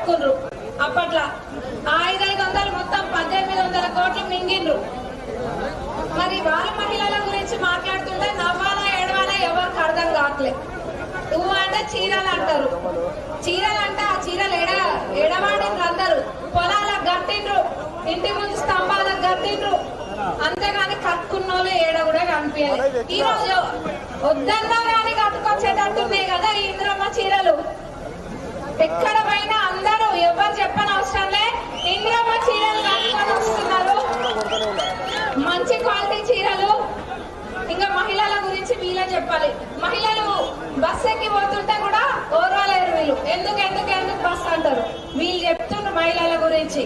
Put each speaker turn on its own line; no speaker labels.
కట్టుకుండ్రు. అప్పట్లో 500 మొత్తం 1800 కోట్లు మింగిండ్రు. మరి వాళ్ళ మహిళల గురించి మాట్లాడుతుంటే నవ్వాలా ఏడవాలా ఎవరికి అర్థం కావట్లేదు. నువ్వు అంటే చీరలు అంటారు, చీరలు అంటే ఆ చీరలు ఎడవాడిండ్రు అందరు. పొలాలకు గట్టిండ్రు, ఇంటి ముందు స్తంభాలకు గట్టిండ్రు, అంతేగాని కట్టుకున్నోళ్ళు ఏడ కూడా కనిపించాలి. ఈ రోజు వద్దన్నా కానీ కట్టుకొచ్చేటట్టున్నాయి కదా ఈ ఇంద్రమ్మ చీరలు. ఎక్కడ పోయినా అందరూ ఎవరు చెప్పని అవసరం లే, ఇంద్రమ్మ చీరలు కట్టుకొని వస్తున్నారు. మంచి క్వాలిటీ చీరలు. ఇంకా మహిళల గురించి వీళ్ళే చెప్పాలి. మహిళలు బస్ ఎక్కి పోతుంటే కూడా ఓర్వలేరు వీళ్ళు. ఎందుకు బస్ అంటారు. వీళ్ళు చెప్తున్నారు మహిళల గురించి.